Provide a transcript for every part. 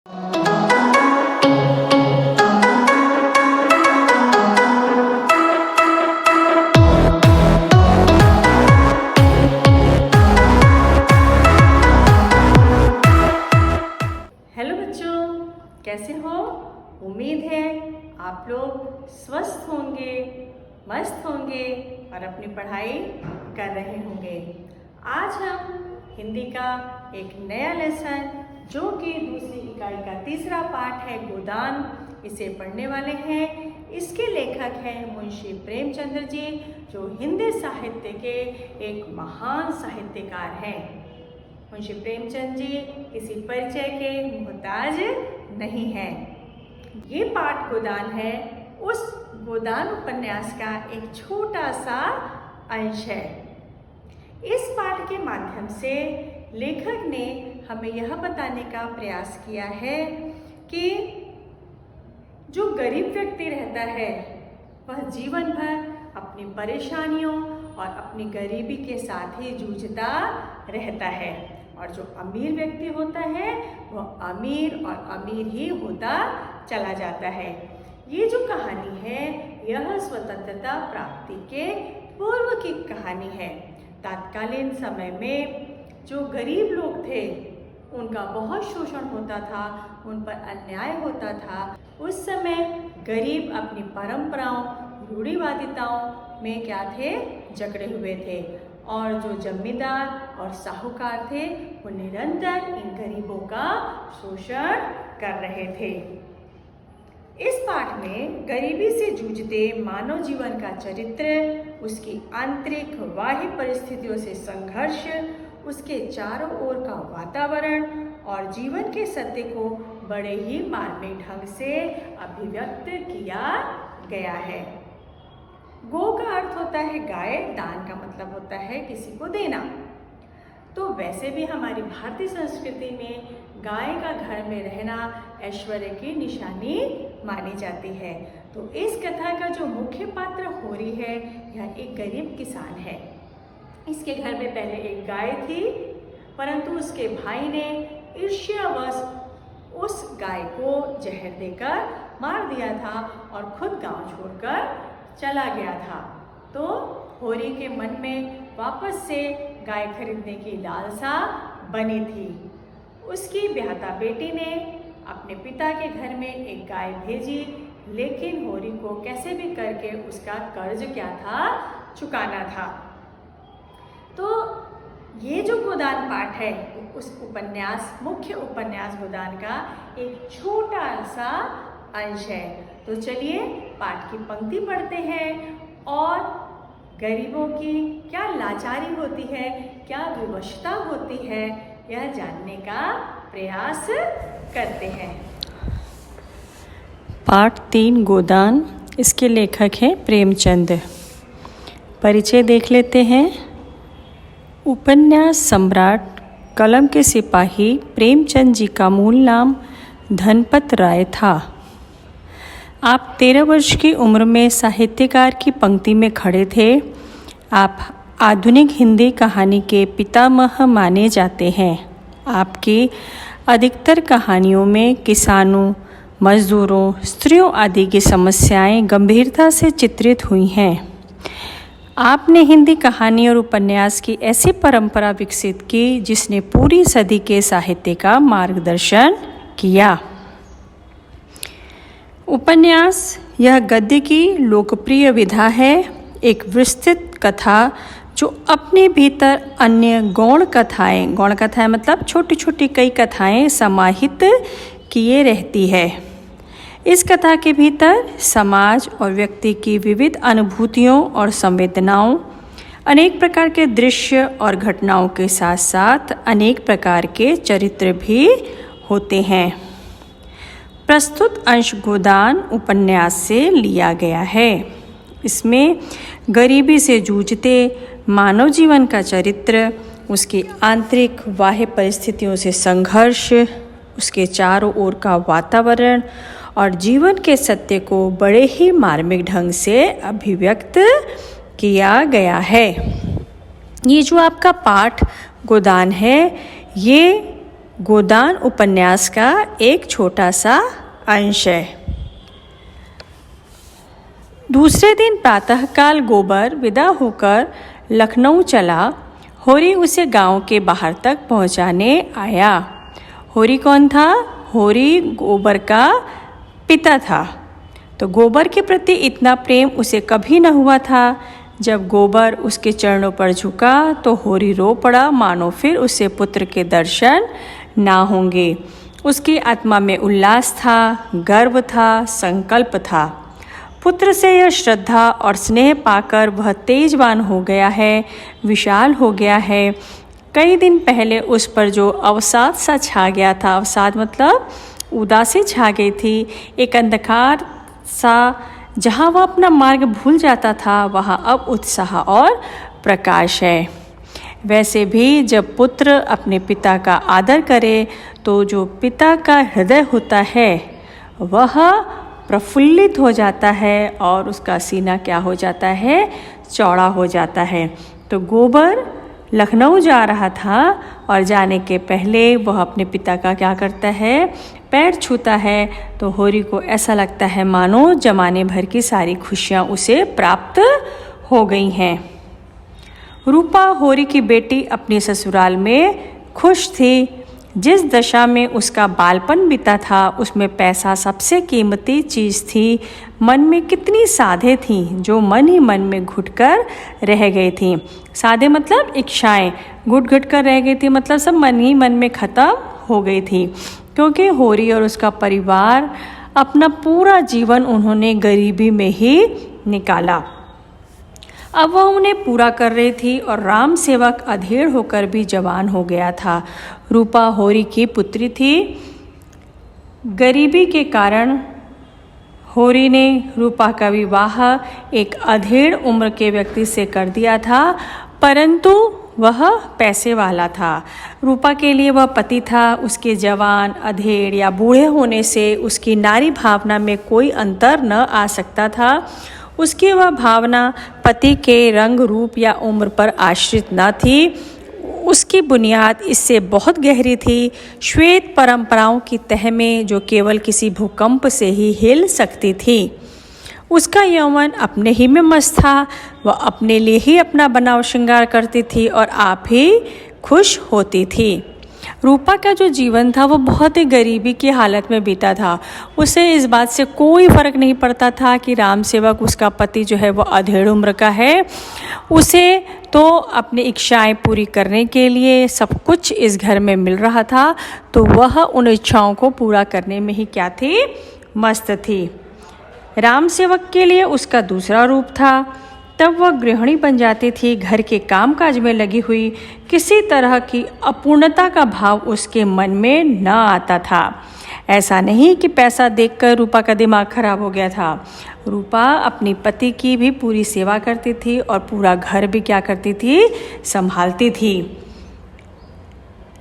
Hello बच्चों, कैसे हो? उम्मीद है आप लोग स्वस्थ होंगे, मस्त होंगे और अपनी पढ़ाई कर रहे होंगे। आज हम हिंदी का एक नया लेसन जो कि दूसरी इकाई का तीसरा पाठ है गोदान, इसे पढ़ने वाले हैं। इसके लेखक हैं मुंशी प्रेमचंद्र जी, जो हिंदी साहित्य के एक महान साहित्यकार हैं। मुंशी प्रेमचंद जी किसी परिचय के मोहताज नहीं हैं। ये पाठ गोदान है, उस गोदान उपन्यास का एक छोटा सा अंश है। इस पाठ के माध्यम से लेखक ने हमें यह बताने का प्रयास किया है कि जो गरीब व्यक्ति रहता है वह जीवन भर अपनी परेशानियों और अपनी गरीबी के साथ ही जूझता रहता है, और जो अमीर व्यक्ति होता है वह अमीर और अमीर ही होता चला जाता है। ये जो कहानी है यह स्वतंत्रता प्राप्ति के पूर्व की कहानी है। तत्कालीन समय में जो गरीब लोग थे उनका बहुत शोषण होता था, उन पर अन्याय होता था। उस समय गरीब अपनी परंपराओं, रूढ़िवादिताओं में क्या थे, जकड़े हुए थे, और जो जमींदार और साहूकार थे वो निरंतर इन गरीबों का शोषण कर रहे थे। इस पाठ में गरीबी से जूझते मानव जीवन का चरित्र, उसकी आंतरिक बाह्य परिस्थितियों से संघर्ष, उसके चारों ओर का वातावरण और जीवन के सत्य को बड़े ही मार्मिक ढंग से अभिव्यक्त किया गया है। गो का अर्थ होता है गाय, दान का मतलब होता है किसी को देना। तो वैसे भी हमारी भारतीय संस्कृति में गाय का घर में रहना ऐश्वर्य की निशानी मानी जाती है। तो इस कथा का जो मुख्य पात्र होरी है, यह एक गरीब किसान है। इसके घर में पहले एक गाय थी, परंतु उसके भाई ने ईर्ष्यावश उस गाय को जहर देकर मार दिया था और खुद गांव छोड़कर चला गया था। तो होरी के मन में वापस से गाय खरीदने की लालसा बनी थी। उसकी ब्याहता बेटी ने अपने पिता के घर में एक गाय भेजी, लेकिन होरी को कैसे भी करके उसका कर्ज क्या था, चुकाना था। तो ये जो गोदान पाठ है उस उपन्यास, मुख्य उपन्यास गोदान का एक छोटा सा अंश है। तो चलिए पाठ की पंक्ति पढ़ते हैं और गरीबों की क्या लाचारी होती है, क्या विवशता होती है, यह जानने का प्रयास करते हैं। पाठ 3 गोदान, इसके लेखक हैं प्रेमचंद। परिचय देख लेते हैं। उपन्यास सम्राट कलम के सिपाही प्रेमचंद जी का मूल नाम धनपत राय था। आप 13 वर्ष की उम्र में साहित्यकार की पंक्ति में खड़े थे। आप आधुनिक हिंदी कहानी के पितामह माने जाते हैं। आपकी अधिकतर कहानियों में किसानों, मजदूरों, स्त्रियों आदि की समस्याएं गंभीरता से चित्रित हुई हैं। आपने हिंदी कहानी और उपन्यास की ऐसी परंपरा विकसित की जिसने पूरी सदी के साहित्य का मार्गदर्शन किया। उपन्यास यह गद्य की लोकप्रिय विधा है, एक विस्तृत कथा जो अपने भीतर अन्य गौण कथाएं मतलब छोटी छोटी कई कथाएं समाहित किए रहती है। इस कथा के भीतर समाज और व्यक्ति की विविध अनुभूतियों और संवेदनाओं, अनेक प्रकार के दृश्य और घटनाओं के साथ साथ अनेक प्रकार के चरित्र भी होते हैं। प्रस्तुत अंश गोदान उपन्यास से लिया गया है। इसमें गरीबी से जूझते मानव जीवन का चरित्र, उसकी आंतरिक बाह्य परिस्थितियों से संघर्ष, उसके चारों ओर का वातावरण और जीवन के सत्य को बड़े ही मार्मिक ढंग से अभिव्यक्त किया गया है। ये जो आपका पाठ गोदान है, ये गोदान उपन्यास का एक छोटा सा अंश है। दूसरे दिन प्रातःकाल गोबर विदा होकर लखनऊ चला। होरी उसे गांव के बाहर तक पहुंचाने आया। होरी कौन था? होरी गोबर का पिता था। तो गोबर के प्रति इतना प्रेम उसे कभी न हुआ था। जब गोबर उसके चरणों पर झुका तो होरी रो पड़ा, मानो फिर उसे पुत्र के दर्शन ना होंगे। उसकी आत्मा में उल्लास था, गर्व था, संकल्प था। पुत्र से यह श्रद्धा और स्नेह पाकर वह तेजवान हो गया है, विशाल हो गया है। कई दिन पहले उस पर जो अवसाद सा छा गया था, अवसाद मतलब उदासी छा गई थी, एक अंधकार सा, जहाँ वह अपना मार्ग भूल जाता था, वहाँ अब उत्साह और प्रकाश है। वैसे भी जब पुत्र अपने पिता का आदर करे तो जो पिता का हृदय होता है वह प्रफुल्लित हो जाता है और उसका सीना क्या हो जाता है? चौड़ा हो जाता है। तो गोबर लखनऊ जा रहा था और जाने के पहले वह अपने पिता का क्या करता है? पैर छूता है। तो होरी को ऐसा लगता है मानो जमाने भर की सारी खुशियाँ उसे प्राप्त हो गई हैं। रूपा होरी की बेटी अपने ससुराल में खुश थी। जिस दशा में उसका बालपन बीता था उसमें पैसा सबसे कीमती चीज़ थी। मन में कितनी साधे थीं जो मन ही मन में घुटकर रह गई थीं। साधे मतलब इच्छाएं घुट घुट कर रह गई थी, मतलब सब मन ही मन में ख़त्म हो गई थी। क्योंकि होरी और उसका परिवार अपना पूरा जीवन उन्होंने गरीबी में ही निकाला। अब वह उन्हें पूरा कर रही थी और राम सेवक अधेड़ होकर भी जवान हो गया था। रूपा होरी की पुत्री थी। गरीबी के कारण होरी ने रूपा का विवाह एक अधेड़ उम्र के व्यक्ति से कर दिया था, परंतु वह पैसे वाला था। रूपा के लिए वह पति था। उसके जवान, अधेड़ या बूढ़े होने से उसकी नारी भावना में कोई अंतर न आ सकता था। उसकी वह भावना पति के रंग, रूप या उम्र पर आश्रित न थी। उसकी बुनियाद इससे बहुत गहरी थी, श्वेत परंपराओं की तह में जो केवल किसी भूकंप से ही हिल सकती थी। उसका यौवन अपने ही में मस्त था। वह अपने लिए ही अपना बनाव श्रृंगार करती थी और आप ही खुश होती थी। रूपा का जो जीवन था वो बहुत ही गरीबी की हालत में बीता था। उसे इस बात से कोई फ़र्क नहीं पड़ता था कि राम सेवक उसका पति जो है वो अधेड़ उम्र का है। उसे तो अपनी इच्छाएं पूरी करने के लिए सब कुछ इस घर में मिल रहा था, तो वह उन इच्छाओं को पूरा करने में ही क्या थी? मस्त थी। राम सेवक के लिए उसका दूसरा रूप था। तब वह गृहिणी बन जाती थी, घर के कामकाज में लगी हुई। किसी तरह की अपूर्णता का भाव उसके मन में न आता था। ऐसा नहीं कि पैसा देखकर रूपा का दिमाग खराब हो गया था। रूपा अपनी पति की भी पूरी सेवा करती थी और पूरा घर भी क्या करती थी? संभालती थी।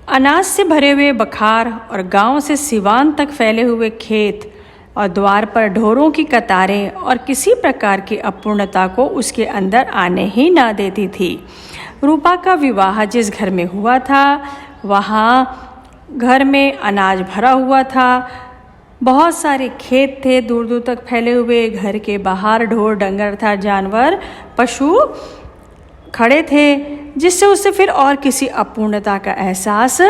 अनाज से भरे हुए बखार और गांव से सिवान तक फैले हुए खेत और द्वार पर ढोरों की कतारें और किसी प्रकार की अपूर्णता को उसके अंदर आने ही ना देती थी। रूपा का विवाह जिस घर में हुआ था वहाँ घर में अनाज भरा हुआ था, बहुत सारे खेत थे दूर दूर तक फैले हुए। घर के बाहर ढोर डंगर था, जानवर पशु खड़े थे, जिससे उसे फिर और किसी अपूर्णता का एहसास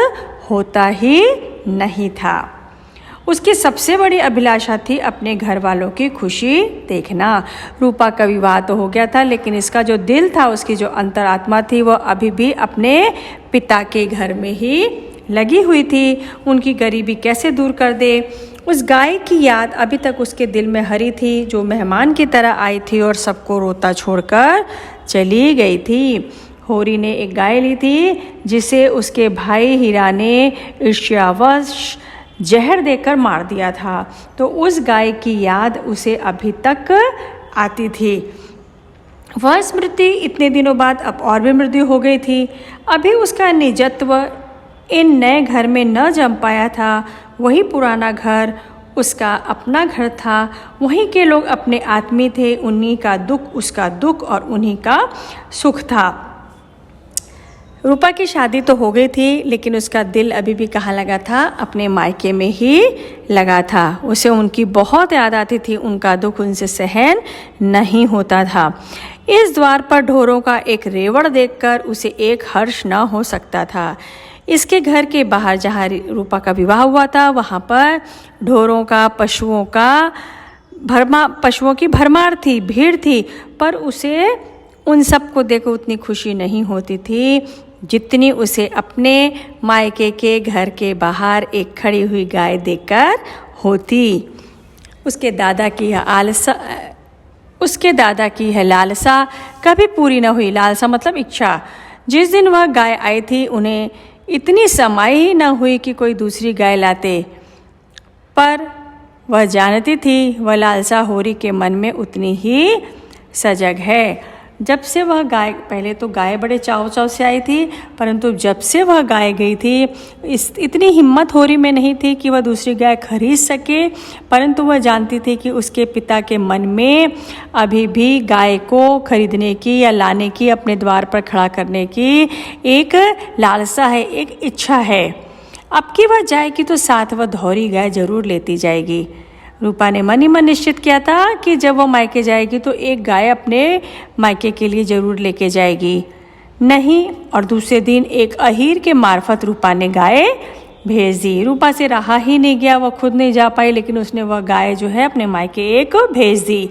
होता ही नहीं था। उसकी सबसे बड़ी अभिलाषा थी अपने घर वालों की खुशी देखना। रूपा का विवाह तो हो गया था, लेकिन इसका जो दिल था, उसकी जो अंतरात्मा थी, वो अभी भी अपने पिता के घर में ही लगी हुई थी। उनकी गरीबी कैसे दूर कर दे? उस गाय की याद अभी तक उसके दिल में हरी थी, जो मेहमान की तरह आई थी और सबको रोता छोड़कर चली गई थी। होरी ने एक गाय ली थी जिसे उसके भाई हीरा ने ईर्ष्यावश जहर देकर मार दिया था। तो उस गाय की याद उसे अभी तक आती थी। वह स्मृति इतने दिनों बाद अब और भी मृत्यु हो गई थी। अभी उसका निजत्व इन नए घर में न जम पाया था। वही पुराना घर उसका अपना घर था। वहीं के लोग अपने आदमी थे। उन्हीं का दुख उसका दुख और उन्हीं का सुख था। रूपा की शादी तो हो गई थी, लेकिन उसका दिल अभी भी कहाँ लगा था? अपने मायके में ही लगा था। उसे उनकी बहुत याद आती थी, उनका दुख उनसे सहन नहीं होता था। इस द्वार पर ढोरों का एक रेवड़ देखकर उसे एक हर्ष न हो सकता था। इसके घर के बाहर जहाँ रूपा का विवाह हुआ था, वहाँ पर ढोरों का, पशुओं की भरमार थी, भीड़ थी, पर उसे उन सबको देखकर उतनी खुशी नहीं होती थी जितनी उसे अपने मायके के घर के बाहर एक खड़ी हुई गाय देखकर होती। उसके दादा की यह लालसा कभी पूरी न हुई। लालसा मतलब इच्छा। जिस दिन वह गाय आई थी, उन्हें इतनी समाई ही न हुई कि कोई दूसरी गाय लाते, पर वह जानती थी वह लालसा होरी के मन में उतनी ही सजग है। जब से वह गाय, पहले तो गाय बड़े चाव से आई थी, परंतु जब से वह गाय गई थी, इतनी हिम्मत होरी में नहीं थी कि वह दूसरी गाय खरीद सके, परंतु वह जानती थी कि उसके पिता के मन में अभी भी गाय को खरीदने की या लाने की, अपने द्वार पर खड़ा करने की एक लालसा है, एक इच्छा है। अब की वह जाएगी तो साथ वह धौरी गाय जरूर लेती जाएगी। रूपा ने मन ही मन निश्चित किया था कि जब वह मायके जाएगी तो एक गाय अपने मायके के लिए जरूर लेके जाएगी। नहीं, और दूसरे दिन एक अहीर के मार्फत रूपा ने गाय भेज दी। रूपा से रहा ही नहीं गया, वह खुद नहीं जा पाई, लेकिन उसने वह गाय जो है अपने मायके एक भेज दी।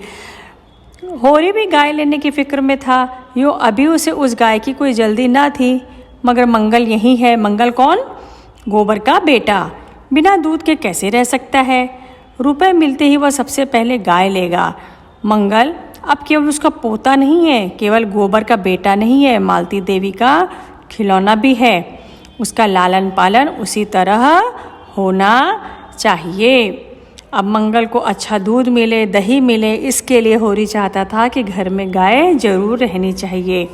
होरी भी गाय लेने की फिक्र में था। यूँ अभी उसे उस गाय की कोई जल्दी ना थी, मगर मंगल यही है। मंगल कौन? गोबर का बेटा। बिना दूध के कैसे रह सकता है? रुपए मिलते ही वह सबसे पहले गाय लेगा। मंगल अब केवल उसका पोता नहीं है, केवल गोबर का बेटा नहीं है, मालती देवी का खिलौना भी है। उसका लालन पालन उसी तरह होना चाहिए। अब मंगल को अच्छा दूध मिले, दही मिले, इसके लिए होरी चाहता था कि घर में गाय जरूर रहनी चाहिए।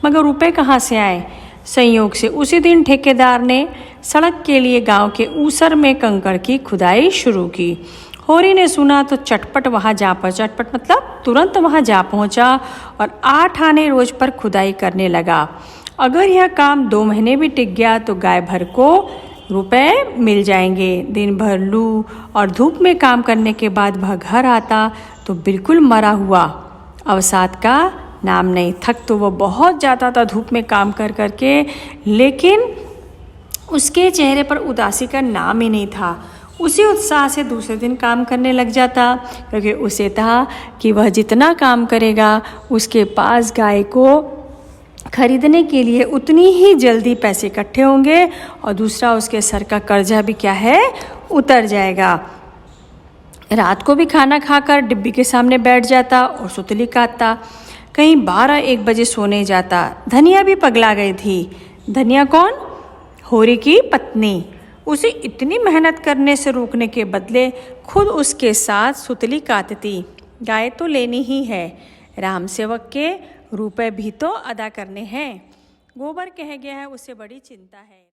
मगर रुपए कहाँ से आए? संयोग से उसी दिन ठेकेदार ने सड़क के लिए गांव के ऊसर में कंकड़ की खुदाई शुरू की। होरी ने सुना तो चटपट मतलब तुरंत वहां जा पहुंचा और 8 आने रोज पर खुदाई करने लगा। अगर यह काम 2 महीने भी टिक गया तो गाय भर को रुपए मिल जाएंगे। दिन भर लू और धूप में काम करने के बाद वह घर आता तो बिल्कुल मरा हुआ, अवसाद का नाम नहीं। थक तो वो बहुत जाता था धूप में काम कर करके, लेकिन उसके चेहरे पर उदासी का नाम ही नहीं था। उसी उत्साह से दूसरे दिन काम करने लग जाता, क्योंकि उसे था कि वह जितना काम करेगा उसके पास गाय को खरीदने के लिए उतनी ही जल्दी पैसे इकट्ठे होंगे, और दूसरा उसके सर का कर्जा भी क्या है, उतर जाएगा। रात को भी खाना खाकर डिब्बी के सामने बैठ जाता और सुतली काटता। कहीं 12-1 बजे सोने जाता। धनिया भी पगला गई थी। धनिया कौन? होरी की पत्नी। उसे इतनी मेहनत करने से रोकने के बदले खुद उसके साथ सुतली काटती। गाय तो लेनी ही है, राम सेवक के रुपए भी तो अदा करने हैं। गोबर कह गया है, उसे बड़ी चिंता है।